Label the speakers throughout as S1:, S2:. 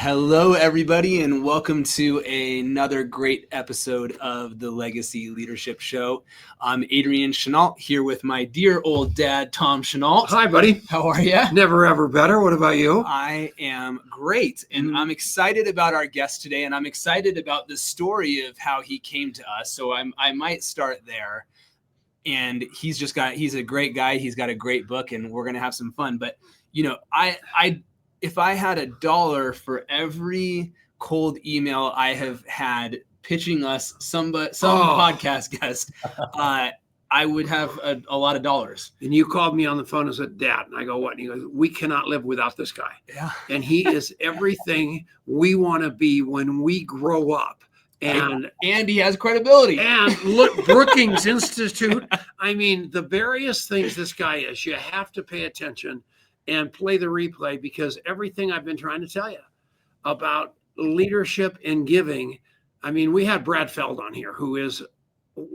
S1: Hello, everybody, and welcome to another great episode of the Legacy Leadership Show. I'm Adrian Chenault here with my dear old dad, Tom Chenault.
S2: Hi, buddy.
S1: How are you?
S2: Never, ever better. What about you?
S1: I am great, and I'm excited about our guest today, and I'm excited about the story of how he came to us. So I might start there. And he's a great guy. He's got a great book, and we're going to have some fun. But, if I had $1 for every cold email I have had pitching us some podcast guest, I would have a lot of dollars.
S2: And you called me on the phone and said, Dad. And I go, what? And he goes, we cannot live without this guy.
S1: Yeah.
S2: And he is everything we want to be when we grow up. And
S1: he has credibility.
S2: And look, Brookings Institute. I mean, the various things this guy is, you have to pay attention and play the replay, because everything I've been trying to tell you about leadership and giving. I mean, we had Brad Feld on here, who is,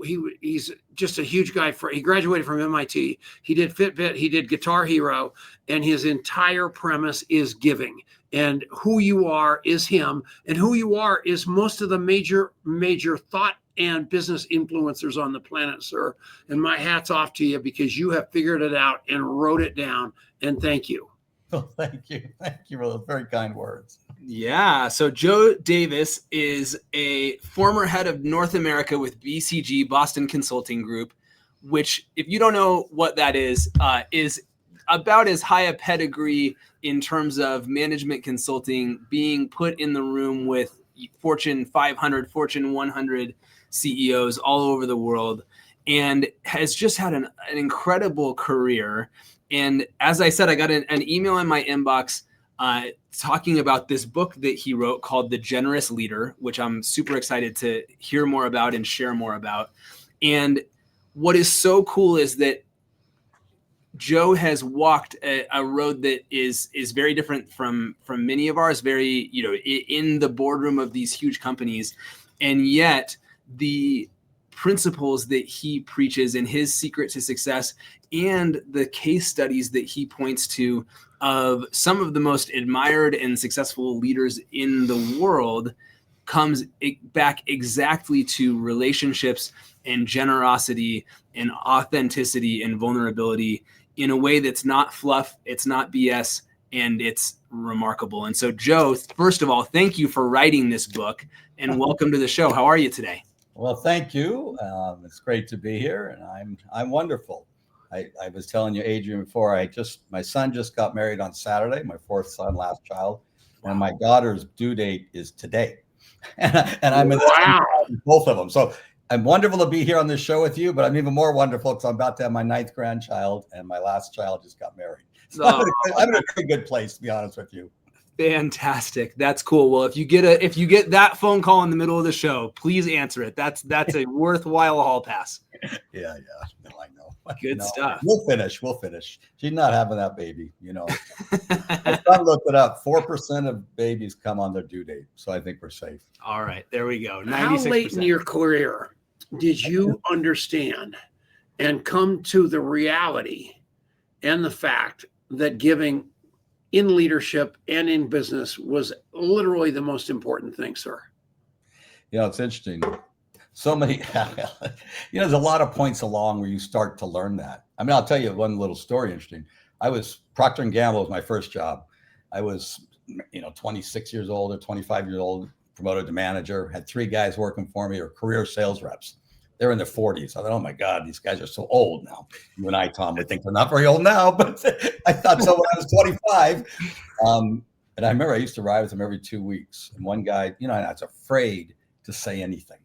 S2: he's just a huge guy. He graduated from MIT. He did Fitbit. He did Guitar Hero. And his entire premise is giving. And who you are is him. And who you are is most of the major thought and business influencers on the planet, sir. And my hat's off to you, because you have figured it out and wrote it down. And thank you.
S3: Well, thank you. Thank you for those very kind words.
S1: Yeah. So Joe Davis is a former head of North America with BCG, Boston Consulting Group, which, if you don't know what that is about as high a pedigree in terms of management consulting, being put in the room with Fortune 500, Fortune 100 CEOs all over the world, and has just had an incredible career. And as I said, I got an email in my inbox talking about this book that he wrote called The Generous Leader, which I'm super excited to hear more about and share more about. And what is so cool is that Joe has walked a road that is very different from many of ours, very, in the boardroom of these huge companies. And yet the principles that he preaches and his secret to success and the case studies that he points to of some of the most admired and successful leaders in the world comes back exactly to relationships and generosity and authenticity and vulnerability in a way that's not fluff, it's not BS, and it's remarkable. And so, Joe, first of all, thank you for writing this book, and welcome to the show. How are you today?
S3: Well, thank you. It's great to be here, and I'm wonderful. I was telling you, Adrian, before, my son just got married on Saturday, my fourth son, last child, and my daughter's due date is today. and I'm in both of them. So I'm wonderful to be here on this show with you, but I'm even more wonderful because I'm about to have my 9th grandchild, and my last child just got married. So I'm in a very good place, to be honest with you.
S1: Fantastic. That's cool. Well, if you get that phone call in the middle of the show, please answer it. That's a worthwhile hall pass.
S3: Yeah. No, I know.
S1: Good stuff.
S3: We'll finish. She's not having that baby, My son looked it up. 4% of babies come on their due date. So I think we're safe.
S1: All right. There we go. 96%.
S2: How late in your career did you understand and come to the reality and the fact that giving in leadership and in business was literally the most important thing, sir?
S3: It's interesting. So many, there's a lot of points along where you start to learn that. I mean, I'll tell you one little story interesting. Procter & Gamble was my first job. I was, 26 years old or 25 years old, promoted to manager, had 3 guys working for me, or career sales reps. They're in their 40s. I thought, oh my God, these guys are so old now. You and I, Tom, would think they're not very old now, but I thought so when I was 25. And I remember I used to ride with them every 2 weeks. And one guy, I was afraid to say anything.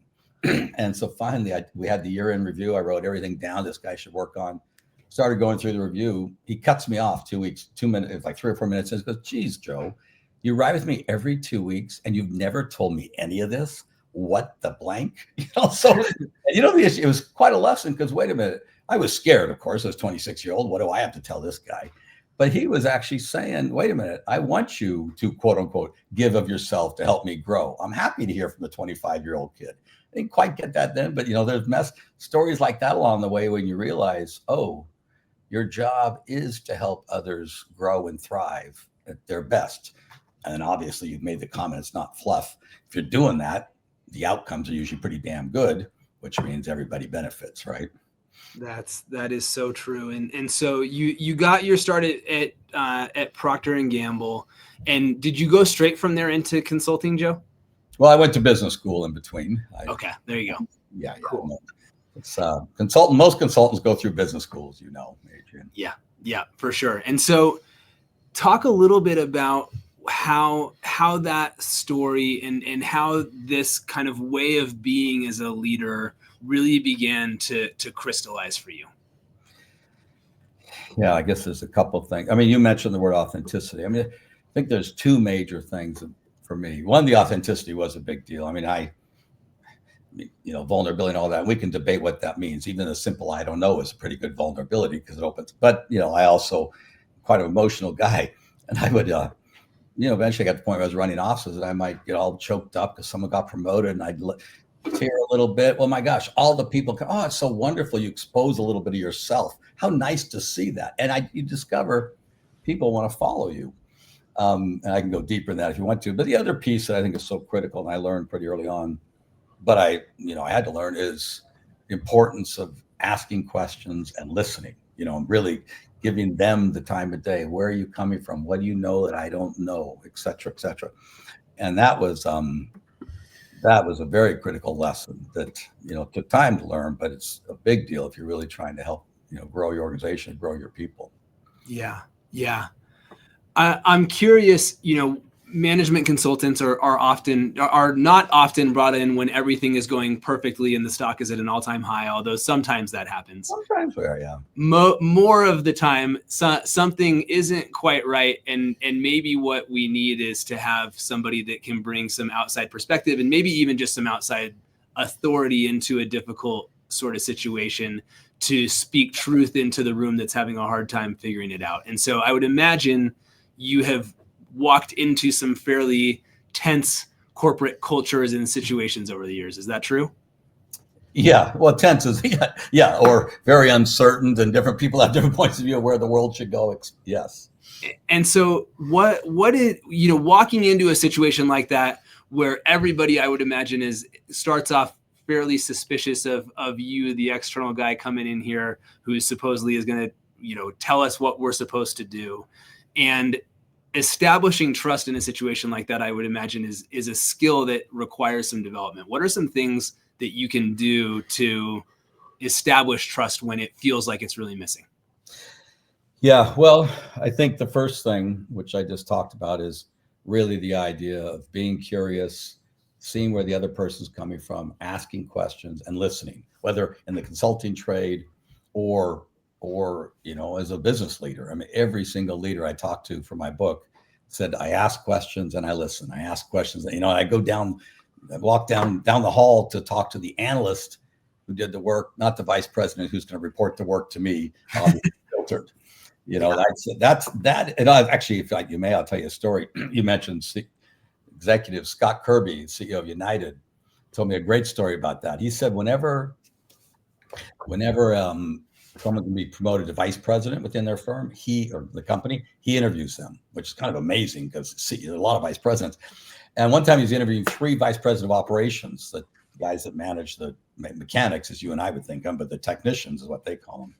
S3: And so finally, we had the year-end review. I wrote everything down this guy should work on. Started going through the review. He cuts me off 2 weeks, 2 minutes, like 3 or 4 minutes. And he goes, geez, Joe, you ride with me every 2 weeks and you've never told me any of this. What the blank? So, the issue, it was quite a lesson, because wait a minute, I was scared, of course. I was 26-year-old. What do I have to tell this guy? But he was actually saying, wait a minute, I want you to, quote unquote, give of yourself to help me grow. I'm happy to hear from the 25-year-old kid. I didn't quite get that then, but there's stories like that along the way when you realize, oh, your job is to help others grow and thrive at their best. And then obviously you've made the comment, it's not fluff. If you're doing that, the outcomes are usually pretty damn good, which means everybody benefits, right?
S1: That is so true. And so you got your start at Procter and Gamble, and did you go straight from there into consulting, Joe?
S3: Well, I went to business school in between.
S1: Okay, there you go.
S3: Yeah, cool. No, it's consultant. Most consultants go through business schools, Adrian.
S1: Yeah, for sure. And so, talk a little bit about how that story and how this kind of way of being as a leader really began to crystallize for you.
S3: Yeah, I guess there's a couple of things. I mean, you mentioned the word authenticity. I mean, I think there's two major things for me. One, the authenticity was a big deal. I mean, vulnerability and all that. We can debate what that means. Even a simple "I don't know" is a pretty good vulnerability because it opens. But I also quite an emotional guy, and I would, eventually got to the point where I was running offices, and I might get all choked up because someone got promoted, and I'd tear a little bit. Well, my gosh, all the people come, oh, it's so wonderful. You expose a little bit of yourself. How nice to see that. And you discover people want to follow you. And I can go deeper in that if you want to. But the other piece that I think is so critical, and I learned pretty early on, but I had to learn, is the importance of asking questions and listening, really giving them the time of day. Where are you coming from? What do you know that I don't know, et cetera, et cetera. And that was a very critical lesson that, took time to learn, but it's a big deal if you're really trying to help, grow your organization, grow your people.
S1: Yeah. I'm curious, management consultants are not often brought in when everything is going perfectly and the stock is at an all-time high, although sometimes that happens.
S3: Sometimes we are, yeah.
S1: More of the time, something isn't quite right, and maybe what we need is to have somebody that can bring some outside perspective and maybe even just some outside authority into a difficult sort of situation to speak truth into the room that's having a hard time figuring it out. And so I would imagine you have walked into some fairly tense corporate cultures and situations over the years. Is that true?
S3: Yeah. Well, tense is, yeah, or very uncertain, and different people have different points of view of where the world should go. Yes.
S1: And so what is, walking into a situation like that, where everybody, I would imagine, starts off fairly suspicious of you, the external guy coming in here who supposedly is going to, tell us what we're supposed to do. And establishing trust in a situation like that, I would imagine, is a skill that requires some development. What are some things that you can do to establish trust when it feels like it's really missing?
S3: Yeah, well, I think the first thing, which I just talked about, is really the idea of being curious, seeing where the other person's coming from, asking questions and listening, whether in the consulting trade or as a business leader. I mean, every single leader I talked to for my book said, I ask questions and I listen. I ask questions, I walk down the hall to talk to the analyst who did the work, not the vice president who's going to report the work to me, filtered. That's that. And actually, if you may, I'll tell you a story. You mentioned executive Scott Kirby, CEO of United, told me a great story about that. He said, whenever someone can be promoted to vice president within their firm, he or the company, he interviews them, which is kind of amazing because there's a lot of vice presidents. And one time he was interviewing 3 vice president of operations, the guys that manage the mechanics, as you and I would think of, but the technicians is what they call them.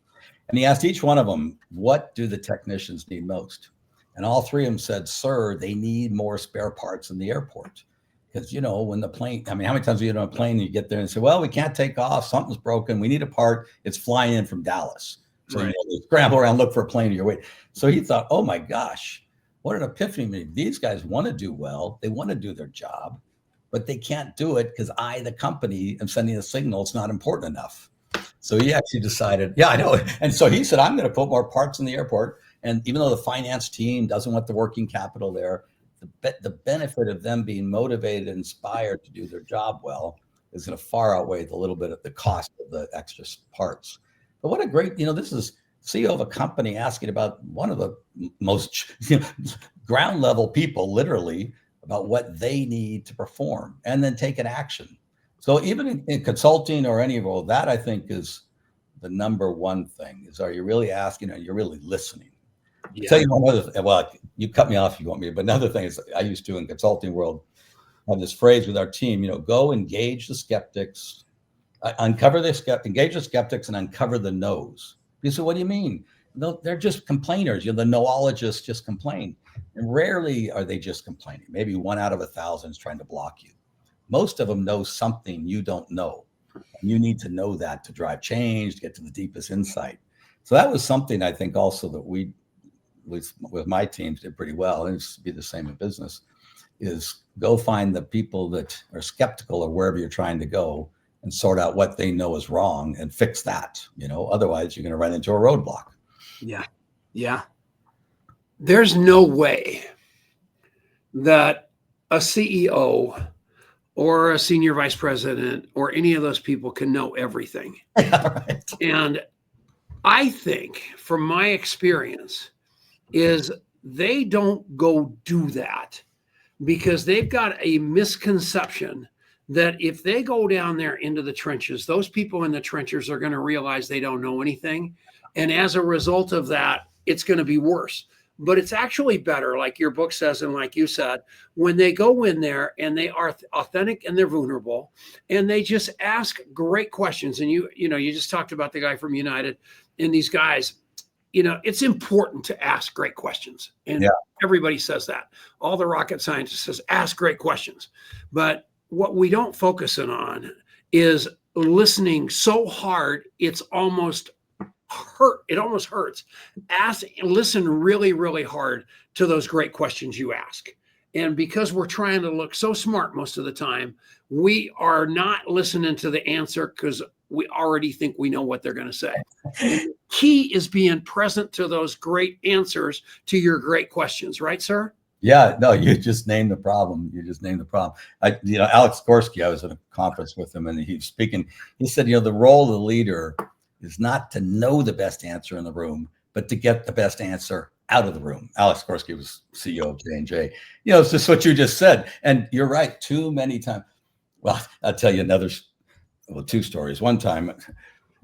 S3: And he asked each one of them, what do the technicians need most? And all 3 of them said, sir, they need more spare parts in the airport. Because, when the plane, how many times do you get on a plane and you get there and say, well, we can't take off. Something's broken. We need a part. It's flying in from Dallas. So
S1: right.
S3: You scramble around, look for a plane or you're waiting. So he thought, oh my gosh, what an epiphany. These guys want to do well. They want to do their job, but they can't do it because the company, am sending a signal it's not important enough. So he actually decided, yeah, I know. And so he said, I'm going to put more parts in the airport. And even though the finance team doesn't want the working capital there, the benefit of them being motivated and inspired to do their job well is going to far outweigh the little bit of the cost of the extra parts. But what a great, this is CEO of a company asking about one of the most ground level people, literally, about what they need to perform and then take an action. So even in consulting or any of all that, I think is the number one thing is, are you really asking and you're really listening?
S1: Yeah.
S3: Tell you one other thing. Well, you cut me off if you want me, but another thing is I used to in consulting world have this phrase with our team, go engage the skeptics, engage the skeptics and uncover the no's. You say, what do you mean? No, they're just complainers. The noologists just complain. And rarely are they just complaining. Maybe 1 out of 1,000 is trying to block you. Most of them know something you don't know. And you need to know that to drive change, to get to the deepest insight. So that was something I think also that we, with my teams, did pretty well. And it's be the same in business, is go find the people that are skeptical of wherever you're trying to go and sort out what they know is wrong and fix that. Otherwise you're going to run into a roadblock.
S1: Yeah. Yeah.
S2: There's no way that a CEO or a senior vice president or any of those people can know everything.
S3: Right.
S2: And I think from my experience is they don't go do that because they've got a misconception that if they go down there into the trenches, those people in the trenches are going to realize they don't know anything. And as a result of that, it's going to be worse. But it's actually better, like your book says, and like you said, when they go in there and they are authentic and they're vulnerable and they just ask great questions. And you just talked about the guy from United and these guys, it's important to ask great questions. And everybody says that. All the rocket scientists says, ask great questions. But what we don't focus on is listening so hard, it's almost hurt. It almost hurts. Listen really, really hard to those great questions you ask. And because we're trying to look so smart most of the time, we are not listening to the answer because we already think we know what they're going to say. And the key is being present to those great answers to your great questions, right, sir?
S3: Yeah, no, you just named the problem. Alex Gorski, I was at a conference with him and he was speaking. He said, the role of the leader is not to know the best answer in the room, but to get the best answer out of the room. Alex Gorski was CEO of J&J. It's just what you just said. And you're right, too many times. Well, I'll tell you two stories. One time as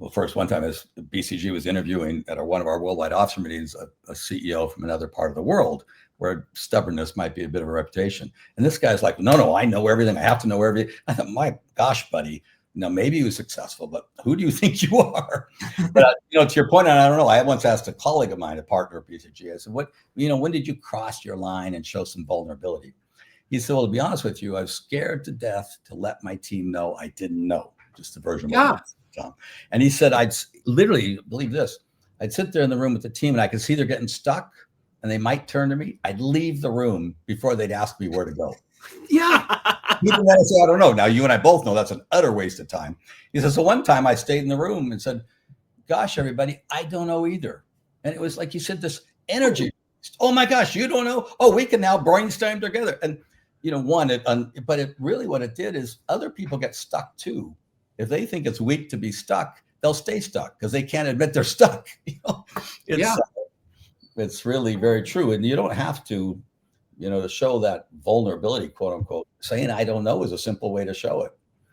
S3: BCG was interviewing at one of our worldwide officer meetings, a CEO from another part of the world where stubbornness might be a bit of a reputation. And this guy's like, no, I know everything. I have to know everything. I thought, my gosh, buddy, maybe he was successful, but who do you think you are? But, to your point, and I don't know, I once asked a colleague of mine, a partner of BCG, I said, when did you cross your line and show some vulnerability? He said, well, to be honest with you, I was scared to death to let my team know I didn't know, just the version of Tom. And he said, I'd literally, believe this, I'd sit there in the room with the team and I could see they're getting stuck and they might turn to me. I'd leave the room before they'd ask me where to go.
S2: Yeah.
S3: Even then I say, I don't know. Now you and I both know that's an utter waste of time. He says, so one time I stayed in the room and said, gosh, everybody, I don't know either. And it was like you said, this energy. Oh my gosh, you don't know? Oh, we can now brainstorm together. And but it really what it did is other people get stuck too. If they think it's weak to be stuck, they'll stay stuck because they can't admit they're stuck. It's really very true. And you don't have to, to show that vulnerability, quote unquote. Saying I don't know is a simple way to show it.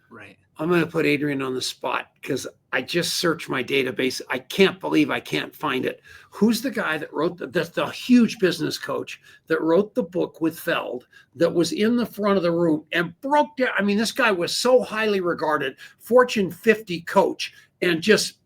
S1: Right.
S2: I'm going to put Adrian on the spot because I just searched my database. I can't believe I can't find it. Who's the guy that wrote the huge business coach that wrote the book with Feld that was in the front of the room and broke down? I mean, this guy was so highly regarded, Fortune 50 coach, and just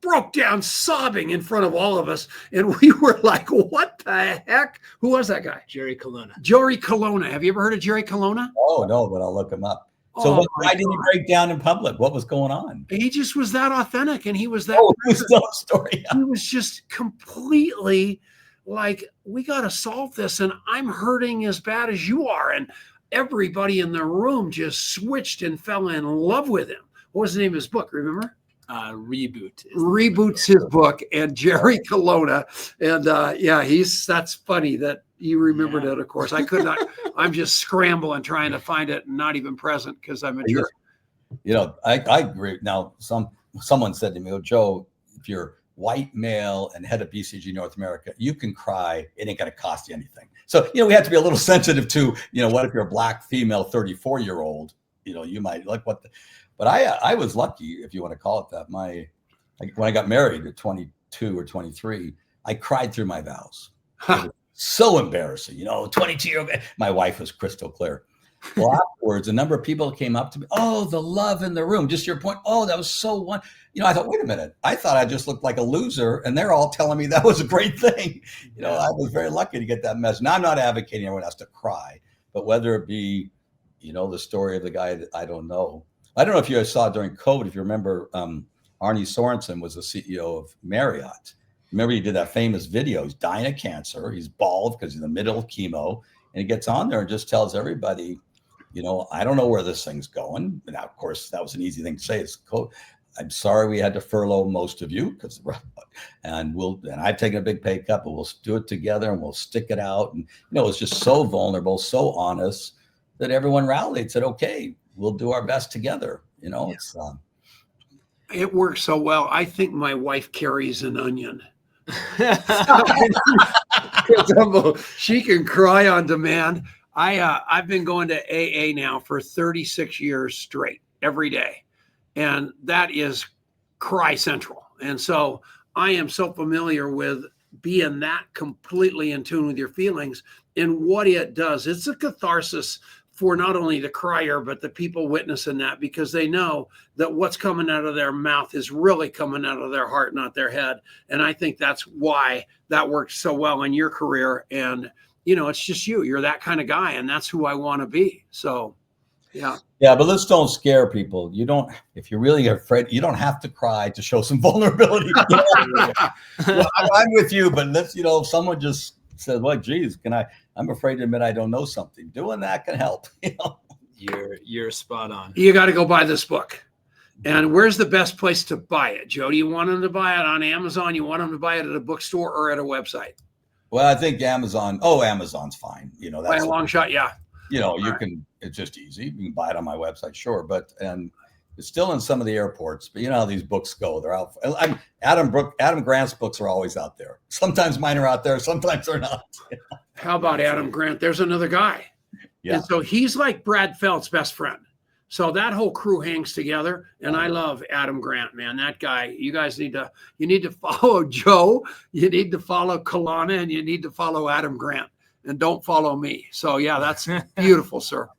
S2: broke down sobbing in front of all of us. And we were like, what the heck? Who was that guy?
S1: Jerry Colonna.
S2: Jerry Colonna. Have you ever heard of Jerry Colonna?
S3: Oh, no, but I'll look him up. So why didn't he break down in public? What was going on?
S2: He just was that authentic and he was that.
S3: Oh, it was still a story.
S2: He was just completely like, we got to solve this. And I'm hurting as bad as you are. And everybody in the room just switched and fell in love with him. What was the name of his book? Remember?
S1: Reboot's
S2: his book, and Jerry Colonna. And that's funny that you remembered it. Of course, I could not. I'm just scrambling trying to find it and not even present because I'm a jerk.
S3: I agree. Now, someone said to me, "Oh, Joe, if you're white male and head of BCG North America, you can cry. It ain't going to cost you anything." So we have to be a little sensitive to what if you're a black female 34-year-old? You might like what. But I was lucky, if you want to call it that. When I got married at 22 or 23, I cried through my vows. So embarrassing, 22-year-old. My wife was crystal clear. Well, afterwards, a number of people came up to me. Oh, the love in the room. Just your point. Oh, that was so one. I thought, wait a minute. I thought I just looked like a loser, and they're all telling me that was a great thing. I was very lucky to get that message. Now, I'm not advocating everyone has to cry, but whether it be, the story of the guy that I don't know. I don't know if you guys saw during COVID, if you remember, Arnie Sorensen was the CEO of Marriott. Remember, he did that famous video. He's dying of cancer. He's bald because he's in the middle of chemo, and he gets on there and just tells everybody, I don't know where this thing's going. Now, of course, that was an easy thing to say. I'm sorry we had to furlough most of you and I've taken a big pay cut, but we'll do it together and we'll stick it out. And it was just so vulnerable, so honest that everyone rallied, said, okay, we'll do our best together. It's
S2: it works so well. I think my wife carries an onion. She can cry on demand. I've been going to AA now for 36 years straight, every day. And that is cry central. And so I am so familiar with being that completely in tune with your feelings and what it does. It's a catharsis for not only the crier, but the people witnessing that, because they know that what's coming out of their mouth is really coming out of their heart, not their head. And I think that's why that worked so well in your career. And, it's just you're that kind of guy, and that's who I want to be. So, yeah.
S3: Yeah, but let's don't scare people. If you're really afraid, you don't have to cry to show some vulnerability. I'm with you, but let's, if someone just says, well, geez, I'm afraid to admit I don't know something. Doing that can help.
S1: You're spot on.
S2: You got to go buy this book. And where's the best place to buy it, Joe? Do you want them to buy it on Amazon? You want them to buy it at a bookstore or at a website?
S3: Well, I think Amazon. Oh, Amazon's fine. That's
S2: by a long shot. Yeah.
S3: It's just easy. You can buy it on my website. Sure. And it's still in some of the airports, but how these books go. They're out. Adam Grant's books are always out there. Sometimes mine are out there. Sometimes they're not.
S2: How about Adam Grant? There's another guy. Yeah. And so he's like Brad Felt's best friend. So that whole crew hangs together. And I love Adam Grant, man. That guy, you guys need to follow Joe. You need to follow Kalana, and you need to follow Adam Grant, and don't follow me. So yeah, that's beautiful, sir.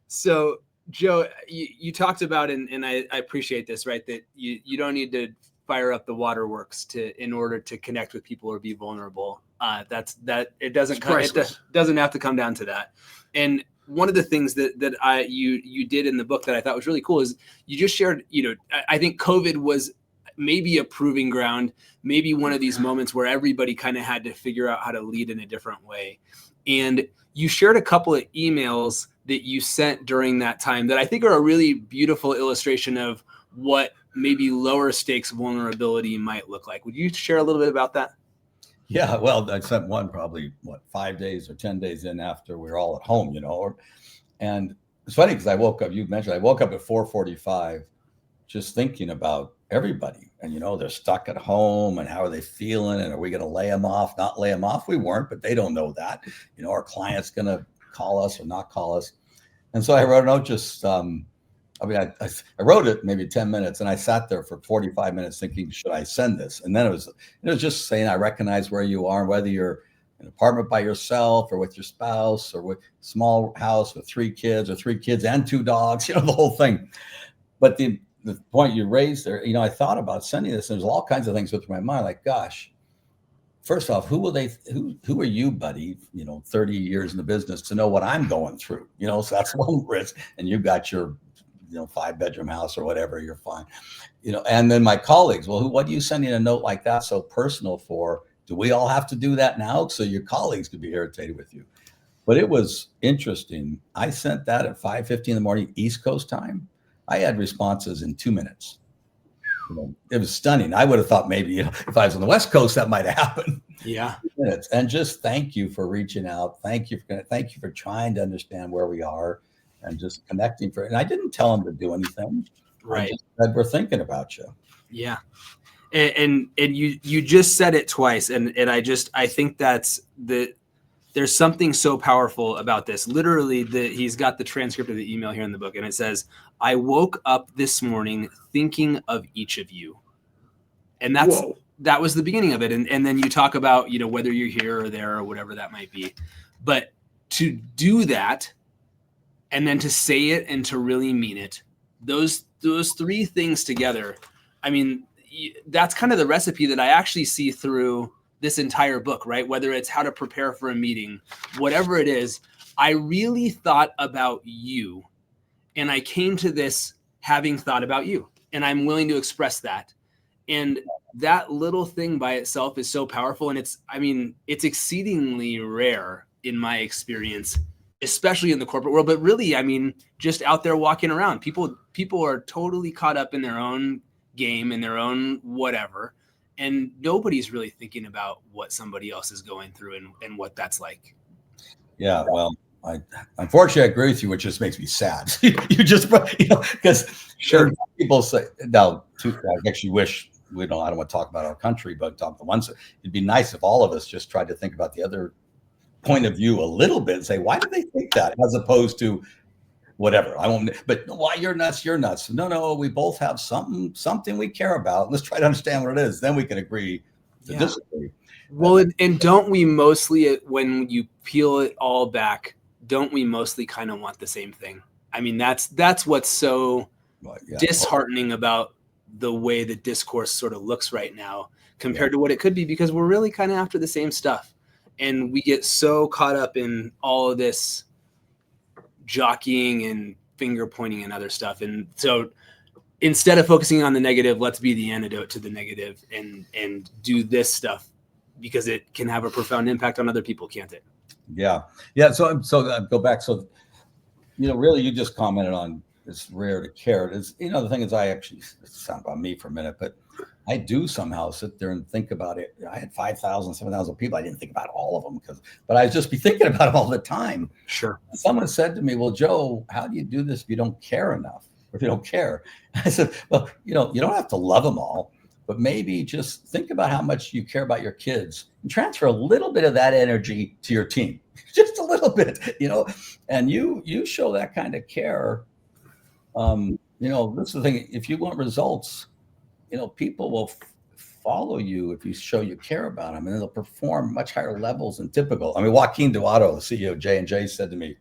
S1: So Joe, you talked about, and I appreciate this, right? That you don't need to fire up the waterworks in order to connect with people or be vulnerable. It doesn't have to come down to that. And one of the things that you did in the book that I thought was really cool is you just shared, I think COVID was maybe a proving ground, maybe one of these moments where everybody kind of had to figure out how to lead in a different way. And you shared a couple of emails that you sent during that time that I think are a really beautiful illustration of what maybe lower stakes vulnerability might look like. Would you share a little bit about that?
S3: Yeah, well, I sent one probably 5 days or 10 days in after we were all at home, and it's funny because I woke up at 4:45 just thinking about everybody, and they're stuck at home, and how are they feeling, and are we going to lay them off, not lay them off? We weren't, but they don't know that. Our client's going to call us or not call us. And so I wrote a note, I wrote it maybe 10 minutes, and I sat there for 45 minutes thinking, should I send this? And then it was just saying, I recognize where you are, whether you're in an apartment by yourself or with your spouse or with a small house with 3 kids or 3 kids and 2 dogs, the whole thing. But the point you raised there, I thought about sending this, and there's all kinds of things with my mind, like, gosh, first off, who are you, buddy, 30 years in the business to know what I'm going through, so that's one risk. And you got your 5-bedroom house or whatever, you're fine. And then my colleagues, well, what are you sending a note like that so personal for? Do we all have to do that now? So your colleagues could be irritated with you. But it was interesting. I sent that at 5:50 in the morning, East Coast time. I had responses in 2 minutes. It was stunning. I would have thought maybe if I was on the West Coast, that might have happened.
S1: Yeah.
S3: And just thank you for reaching out. Thank you for trying to understand where we are. And just connecting and I didn't tell them to do anything.
S1: Right.
S3: I just said, we're thinking about you.
S1: Yeah. And you just said it twice. And I think there's something so powerful about this. Literally he's got the transcript of the email here in the book, and it says, I woke up this morning thinking of each of you. And that was the beginning of it. And then you talk about, you know, whether you're here or there or whatever that might be. But to do that and then to say it and to really mean it, those three things together, I mean, that's kind of the recipe that I actually see through this entire book, right? Whether it's how to prepare for a meeting, whatever it is, I really thought about you. And I came to this having thought about you. And I'm willing to express that. And that little thing by itself is so powerful. And it's exceedingly rare in my experience, especially in the corporate world, but really, I mean, just out there walking around, people are totally caught up in their own game and their own whatever. And nobody's really thinking about what somebody else is going through and what that's like.
S3: Yeah. Well, unfortunately, I agree with you, which just makes me sad. You just, because sure, people say now, I actually wish I don't want to talk about our country, but talk the ones. It'd be nice if all of us just tried to think about the other point of view a little bit and say, why do they think that, as opposed to whatever. I won't. But why you're nuts? You're nuts. No. We both have something we care about. Let's try to understand what it is. Then we can agree to disagree.
S1: Well, and don't we mostly, when you peel it all back, don't we mostly kind of want the same thing? I mean, that's what's so disheartening about the way the discourse sort of looks right now compared to what it could be, because we're really kind of after the same stuff. And we get so caught up in all of this jockeying and finger pointing and other stuff. And so instead of focusing on the negative, let's be the antidote to the negative and do this stuff, because it can have a profound impact on other people, can't it?
S3: Yeah. So go back. So, really, you just commented on it's rare to care. It's, the thing is, it's not about me for a minute, but I do somehow sit there and think about it. I had 5,000, 7,000 people. I didn't think about all of them but I'd just be thinking about them all the time.
S1: Sure.
S3: Someone said to me, well, Joe, how do you do this if you don't care enough? Or if you don't care? I said, well, you don't have to love them all, but maybe just think about how much you care about your kids and transfer a little bit of that energy to your team, just a little bit, and you show that kind of care. This is the thing. If you want results, people will follow you if you show you care about them, and they'll perform much higher levels than typical. I mean, Joaquin Duato, the CEO of J&J, said to me,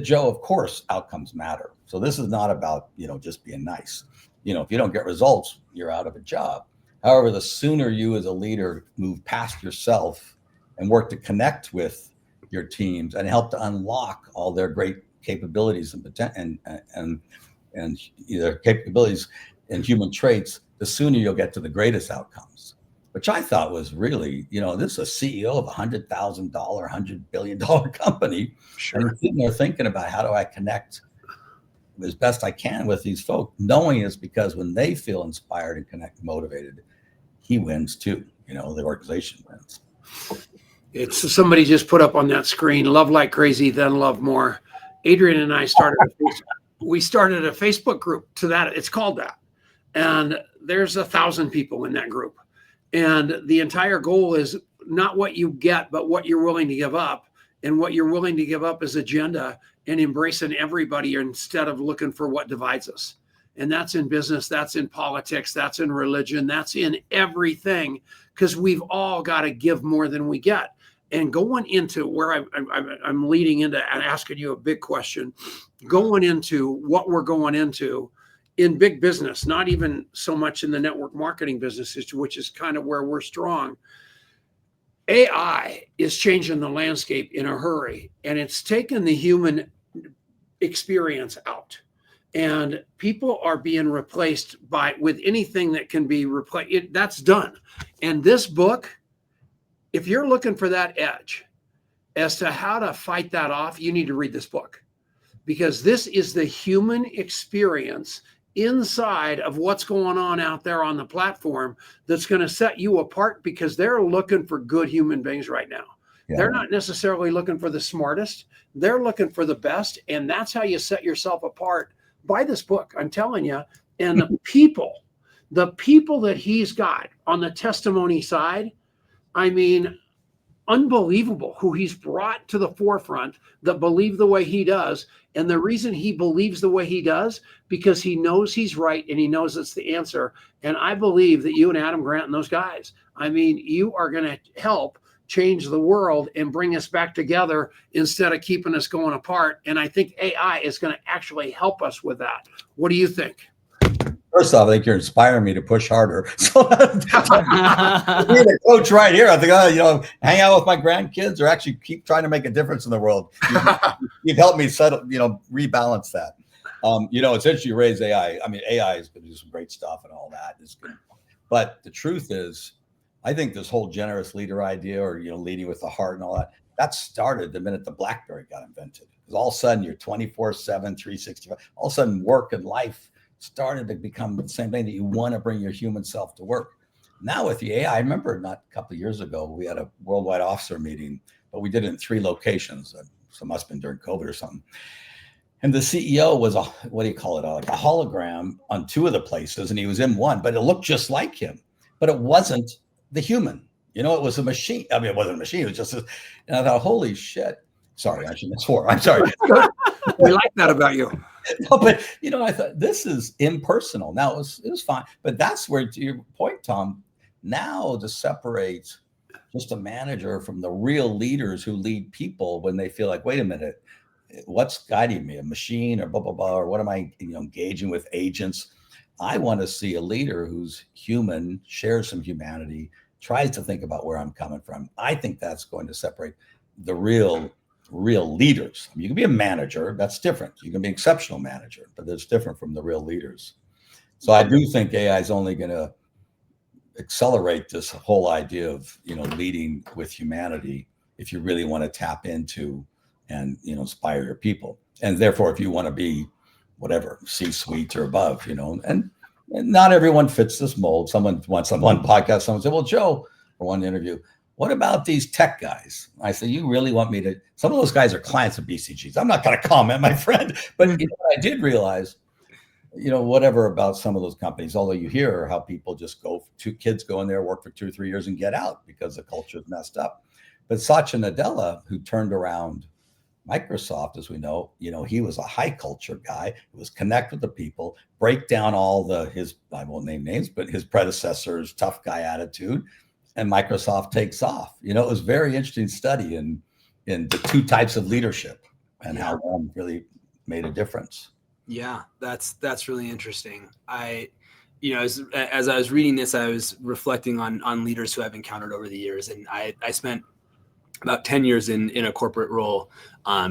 S3: Joe, of course, outcomes matter. So this is not about, just being nice. If you don't get results, you're out of a job. However, the sooner you as a leader move past yourself and work to connect with your teams and help to unlock all their great capabilities and either capabilities and human traits, the sooner you'll get to the greatest outcomes, which I thought was really, this is a CEO of $100,000, $100 billion company. Sure. And sitting there thinking about how do I connect as best I can with these folks, knowing it's because when they feel inspired and motivated, he wins too. The organization wins.
S2: It's somebody just put up on that screen, love like crazy, then love more. Adrian and I started a Facebook group to that. It's called that. And there's 1,000 people in that group. And the entire goal is not what you get, but what you're willing to give up. And what you're willing to give up is agenda and embracing everybody instead of looking for what divides us. And that's in business, that's in politics, that's in religion, that's in everything, because we've all got to give more than we get. And going into where I'm leading into and asking you a big question, going into what we're going into in big business, not even so much in the network marketing business, which is kind of where we're strong. AI is changing the landscape in a hurry, and it's taken the human experience out. And people are being replaced with anything that can be replaced. That's done. And this book, if you're looking for that edge as to how to fight that off, you need to read this book, because this is the human experience inside of what's going on out there on the platform that's going to set you apart, because they're looking for good human beings right now. Yeah. They're not necessarily looking for the smartest. They're looking for the best. And that's how you set yourself apart by this book, I'm telling you. And the people that he's got on the testimony side, I mean, unbelievable who he's brought to the forefront that believe the way he does. And the reason he believes the way he does, because he knows he's right and he knows it's the answer. And I believe that you and Adam Grant and those guys, I mean, you are going to help change the world and bring us back together instead of keeping us going apart. And I think AI is going to actually help us with that. What do you think?
S3: First off, I think you're inspiring me to push harder. So being a coach right here, I think, hang out with my grandkids or actually keep trying to make a difference in the world. You've helped me settle, rebalance that. It's interesting you raise AI. I mean, AI is going to do some great stuff and all that is good. But the truth is, I think this whole generous leader idea or, leading with the heart and all that started the minute the BlackBerry got invented. Because all of a sudden you're 24/7, 365. All of a sudden work and life started to become the same thing, that you want to bring your human self to work. Now with the AI, I remember not a couple of years ago, we had a worldwide officer meeting, but we did it in 3 locations. So it must have been during COVID or something. And the CEO was like a hologram on 2 of the places, and he was in one, but it looked just like him, but it wasn't the human. It was a machine. I mean, it wasn't a machine. It was just, and I thought, holy shit. Sorry, I shouldn't have swore. I'm sorry.
S2: We like that about you.
S3: No, but I thought this is impersonal. Now it was fine, but that's where, to your point, Tom, now to separate just a manager from the real leaders who lead people when they feel like, wait a minute, what's guiding me, a machine or blah, blah, blah, or what am I engaging with agents? I want to see a leader who's human, shares some humanity, tries to think about where I'm coming from. I think that's going to separate the real leaders. I mean, you can be a manager, that's different. You can be an exceptional manager, but that's different from the real leaders. So I do think AI is only going to accelerate this whole idea of, leading with humanity if you really want to tap into and, inspire your people. And therefore, if you want to be whatever, C-suite or above, and not everyone fits this mold. Someone once on one podcast, someone said, well, Joe, for one interview, what about these tech guys? I said, you really want me to? Some of those guys are clients of BCGs. I'm not going to comment, my friend. But I did realize, whatever about some of those companies, although you hear how people just kids go in there, work for 2 or 3 years and get out because the culture is messed up. But Satya Nadella, who turned around Microsoft, as we know, he was a high culture guy. Who was connect with the people, break down all I won't name names, but his predecessors' tough guy attitude. And Microsoft takes off. It was a very interesting study in the 2 types of leadership and how one really made a difference.
S1: Yeah, that's really interesting. As I was reading this, I was reflecting on leaders who I've encountered over the years, and I spent about 10 years in a corporate role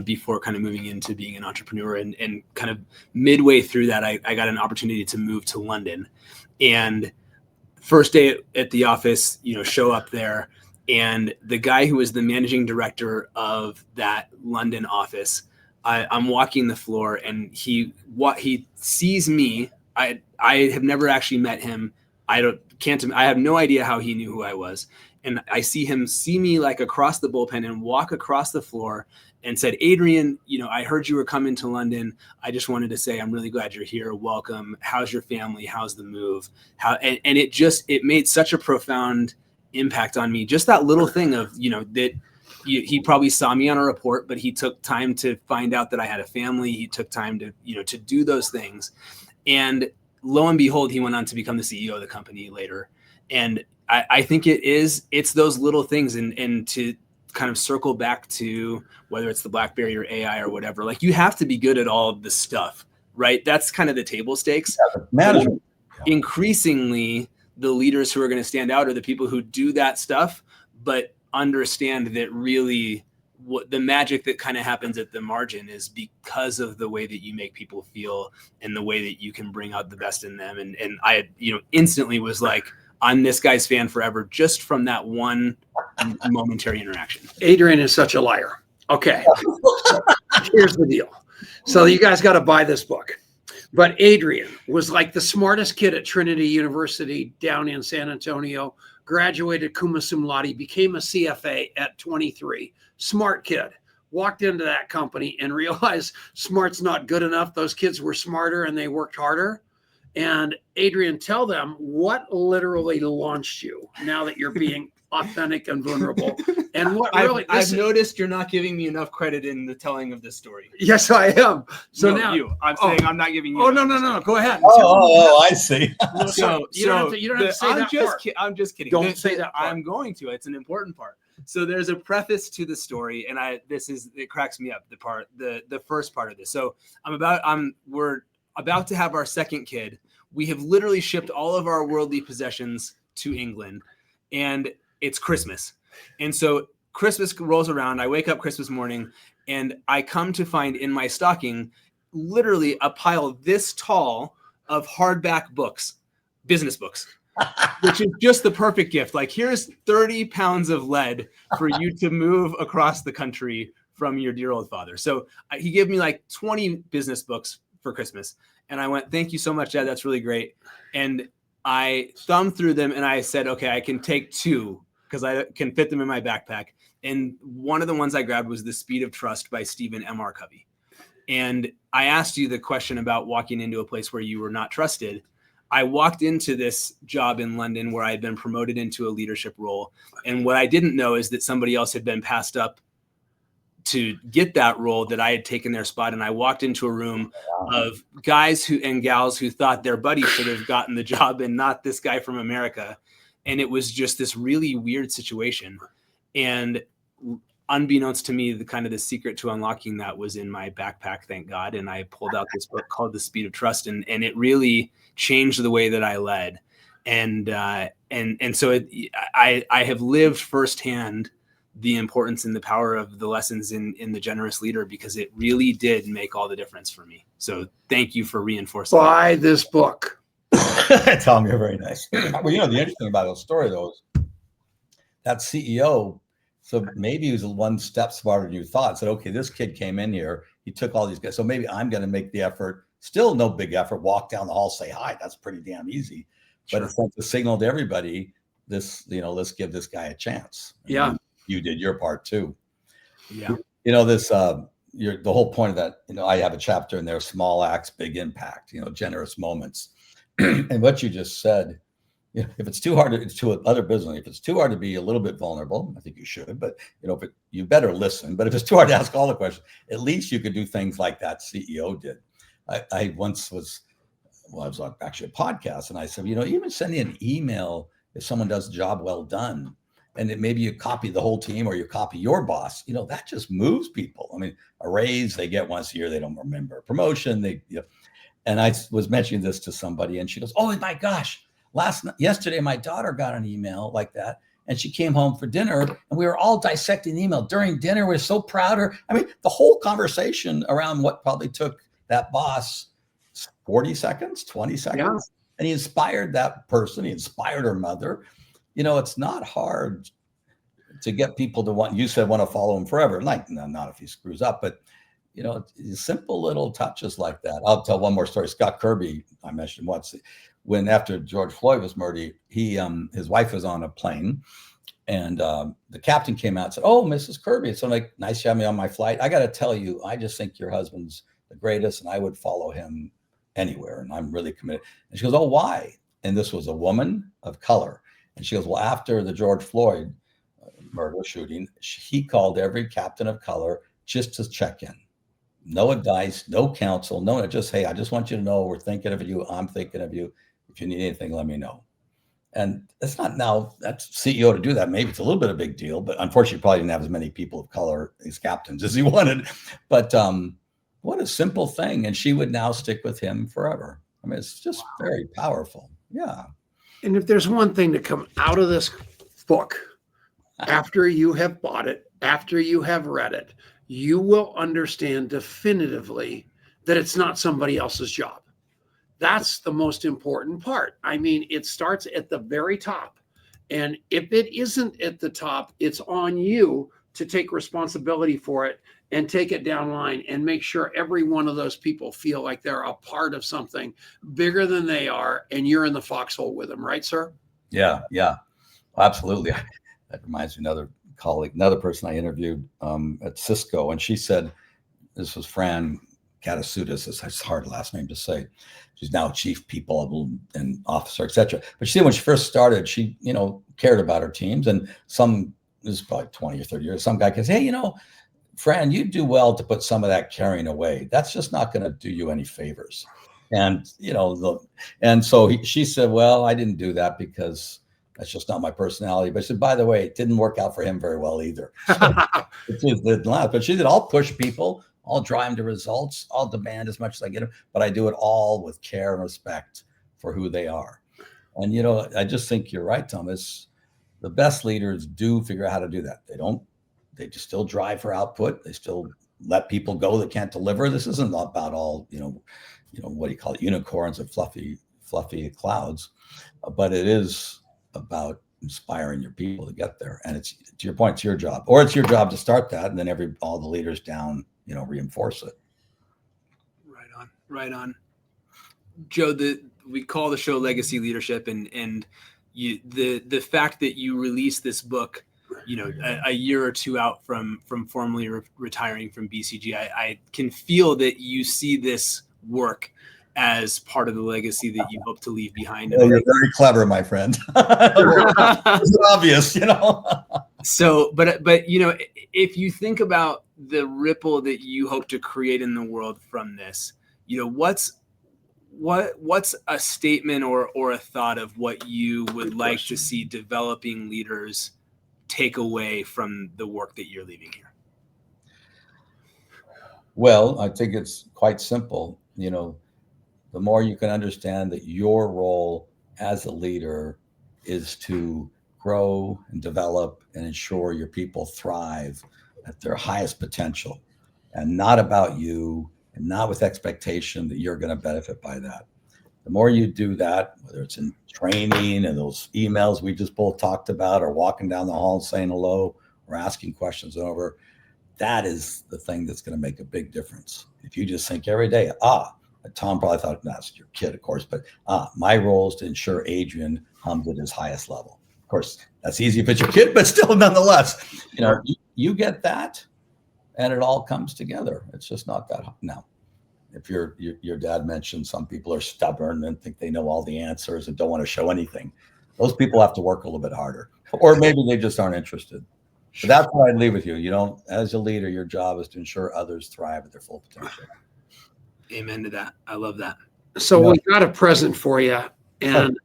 S1: before kind of moving into being an entrepreneur, and kind of midway through that, I got an opportunity to move to London, and first day at the office, show up there, and the guy who was the managing director of that London office, I'm walking the floor, and he sees me. I have never actually met him. I have no idea how he knew who I was. And I see him see me like across the bullpen and walk across the floor and said, Adrian, I heard you were coming to London. I just wanted to say, I'm really glad you're here. Welcome. How's your family? How's the move? And it made such a profound impact on me. Just that little thing of, that he probably saw me on a report, but he took time to find out that I had a family. He took time to, to do those things. And lo and behold, he went on to become the CEO of the company later. And I think it's those little things, and to kind of circle back to whether it's the BlackBerry or AI or whatever, like you have to be good at all of this stuff, right? That's kind of the table stakes.
S3: Yeah, management.
S1: Increasingly, the leaders who are going to stand out are the people who do that stuff, but understand that really what the magic that kind of happens at the margin is because of the way that you make people feel and the way that you can bring out the best in them. And I, instantly was like, I'm this guy's fan forever, just from that one momentary interaction.
S2: Adrian is such a liar. Okay. Here's the deal. So you guys got to buy this book. But Adrian was like the smartest kid at Trinity University down in San Antonio, graduated cum laude, became a CFA at 23. Smart kid. Walked into that company and realized smart's not good enough. Those kids were smarter and they worked harder. And Adrian, tell them what literally launched you now that you're being authentic and vulnerable. And what
S1: I've noticed you're not giving me enough credit in the telling of this story.
S2: Yes, I am. So
S1: No,
S2: now
S1: I'm saying I'm not giving you.
S2: Oh, no. Go ahead.
S3: I see.
S2: No, sir, you don't have to say that part.
S1: I'm just kidding.
S2: Don't say that part.
S1: I'm going to. It's an important part. So there's a preface to the story, and it cracks me up, the first part of this. So we're about to have our second kid. We have literally shipped all of our worldly possessions to England, and it's Christmas. And so Christmas rolls around. I wake up Christmas morning, and I come to find in my stocking literally a pile this tall of hardback books, business books, which is just the perfect gift. Like, here's 30 pounds of lead for you to move across the country from your dear old father. So he gave me like 20 business books for Christmas. And I went, thank you so much, Dad. That's really great. And I thumbed through them and I said, okay, I can take 2 because I can fit them in my backpack. And one of the ones I grabbed was The Speed of Trust by Stephen M.R. Covey. And I asked you the question about walking into a place where you were not trusted. I walked into this job in London where I had been promoted into a leadership role. And what I didn't know is that somebody else had been passed up to get that role, that I had taken their spot. And I walked into a room of guys and gals who thought their buddy should have gotten the job and not this guy from America. And it was just this really weird situation. And unbeknownst to me, the secret to unlocking that was in my backpack, thank God. And I pulled out this book called The Speed of Trust, and it really changed the way that I led. And so I have lived firsthand the importance and the power of the lessons in The Generous Leader, because it really did make all the difference for me. So thank you for reinforcing.
S2: Buy this book.
S3: Tom, you're very nice. Well, the interesting thing about the story, though, is that CEO, so maybe he was one step smarter than you thought. Said, okay, this kid came in here, he took all these guys, so maybe I'm going to make the effort. Still no big effort. Walk down the hall, say hi. That's pretty damn easy. Sure. But it's like to signal to everybody, let's give this guy a chance.
S2: Yeah.
S3: You did your part too.
S2: Yeah.
S3: The whole point of that, I have a chapter in there, small acts, big impact, generous moments. And what you just said, if it's too hard to other business, if it's too hard to be a little bit vulnerable, I think you should, but you better listen. But if it's too hard to ask all the questions, at least you could do things like that CEO did. I once I was on actually a podcast, and I said, even sending an email if someone does a job well done, and then maybe you copy the whole team or you copy your boss, that just moves people. I mean, a raise they get once a year, they don't remember. A promotion, and I was mentioning this to somebody, and she goes, "Oh my gosh, yesterday my daughter got an email like that, and she came home for dinner, and we were all dissecting the email during dinner. We're so proud of her." I mean, the whole conversation around what probably took that boss 40 seconds, 20 seconds, yeah. And he inspired that person. He inspired her mother. It's not hard to get people to want to follow him forever. Like, no, not if he screws up, but simple little touches like that. I'll tell one more story. Scott Kirby, I mentioned once, when after George Floyd was murdered, his wife was on a plane, and the captain came out and said, "Oh, Mrs. Kirby, it's so nice to have me on my flight. I got to tell you, I just think your husband's the greatest, and I would follow him anywhere, and I'm really committed." And she goes, "Oh, why?" And this was a woman of color. And she goes, "Well, after the George Floyd murder shooting, he called every captain of color just to check in. No advice, no counsel, just, hey, I just want you to know we're thinking of you. I'm thinking of you. If you need anything, let me know." And it's not now, that's CEO to do that. Maybe it's a little bit of a big deal, but unfortunately, probably didn't have as many people of color as captains as he wanted. But what a simple thing. And she would now stick with him forever. I mean, it's just very powerful. Yeah.
S2: And if there's one thing to come out of this book, after you have bought it, after you have read it, you will understand definitively that it's not somebody else's job. That's the most important part. I mean, it starts at the very top. And if it isn't at the top, it's on you to take responsibility for it and take it down line and make sure every one of those people feel like they're a part of something bigger than they are, and you're in the foxhole with them, right, sir?
S3: Yeah, absolutely. That reminds me of another colleague, another person I interviewed at Cisco, and she said, this was Fran Katasutis, it's a hard last name to say. She's now chief people and officer, etc. But she said when she first started, she, cared about her teams. And this is probably 20 or 30 years, some guy can say, hey, Fran, you do well to put some of that caring away. That's just not going to do you any favors. And, she said, well, I didn't do that because that's just not my personality. But she said, by the way, it didn't work out for him very well either. But she said, I'll push people. I'll drive them to results. I'll demand as much as I get them, but I do it all with care and respect for who they are. And, I just think you're right, Thomas. The best leaders do figure out how to do that. They just still drive for output. They still let people go that can't deliver. This isn't about all, what do you call it? Unicorns and fluffy clouds, but it is about inspiring your people to get there. And it's, to your point, it's your job, or it's your job to start that. And then all the leaders down, reinforce it.
S1: Right on. Joe, we call the show Legacy Leadership, and the fact that you released this book, a year or two out from formally retiring from BCG, I can feel that you see this work as part of the legacy that you hope to leave behind.
S3: Well, you're very clever, my friend. It's obvious,
S1: So, but if you think about the ripple that you hope to create in the world from this, what's a statement or a thought of what you would like to see developing leaders take away from the work that you're leaving here?
S3: Well, I think it's quite simple. The more you can understand that your role as a leader is to grow and develop and ensure your people thrive at their highest potential, and not about you, and not with expectation that you're going to benefit by that. The more you do that, whether it's in training and those emails we just both talked about, or walking down the hall saying hello, or asking questions over, that is the thing that's going to make a big difference. If you just think every day, Tom probably thought, that's your kid, of course, but my role is to ensure Adrian hums at his highest level. Of course, that's easy if it's your kid, but still, nonetheless, you get that, and it all comes together. It's just not that hard. Now, if your dad mentioned some people are stubborn and think they know all the answers and don't want to show anything, those people have to work a little bit harder, or maybe they just aren't interested. But that's what I'd leave with you. As a leader, your job is to ensure others thrive at their full potential.
S1: Amen to that. I love that.
S2: So we got a present for you, and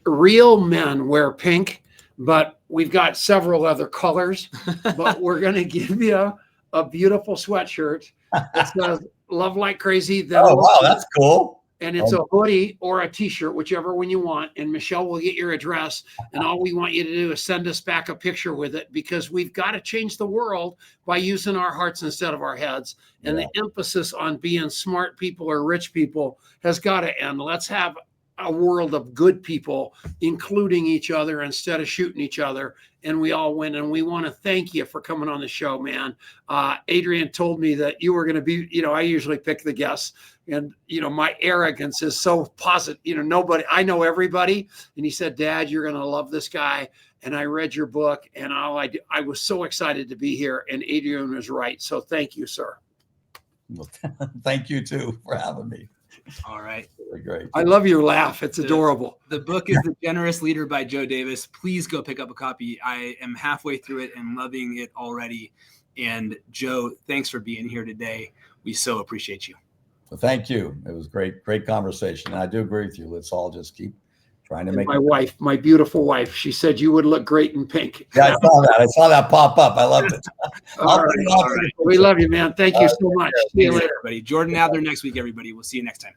S2: real men wear pink, but we've got several other colors, but we're going to give you a beautiful sweatshirt. It says "Love Like Crazy."
S3: Oh, wow, that's cool.
S2: And it's a hoodie or a t-shirt, whichever one you want. And Michelle will get your address. And all we want you to do is send us back a picture with it, because we've got to change the world by using our hearts instead of our heads. And the emphasis on being smart people or rich people has got to end. Let's have a world of good people, including each other instead of shooting each other. And we all win. And we want to thank you for coming on the show, man. Adrian told me that you were going to be, I usually pick the guests, and, my arrogance is so positive, I know everybody. And he said, Dad, you're going to love this guy. And I read your book, and I was so excited to be here, and Adrian was right. So thank you, sir.
S3: Well, thank you too for having me.
S1: All right.
S3: Really great.
S2: I love your laugh. It's adorable.
S1: The book is The Generous Leader by Joe Davis. Please go pick up a copy. I am halfway through it and loving it already. And Joe, thanks for being here today. We so appreciate you.
S3: Well, thank you. It was great conversation. And I do agree with you. Let's all just keep trying to make
S2: my wife, my beautiful wife, she said you would look great in pink.
S3: Yeah, I saw that pop up. I loved it.
S2: All right. We love you, man. Thank you so much. See you later.
S1: Everybody. Jordan Adler next week, everybody. We'll see you next time.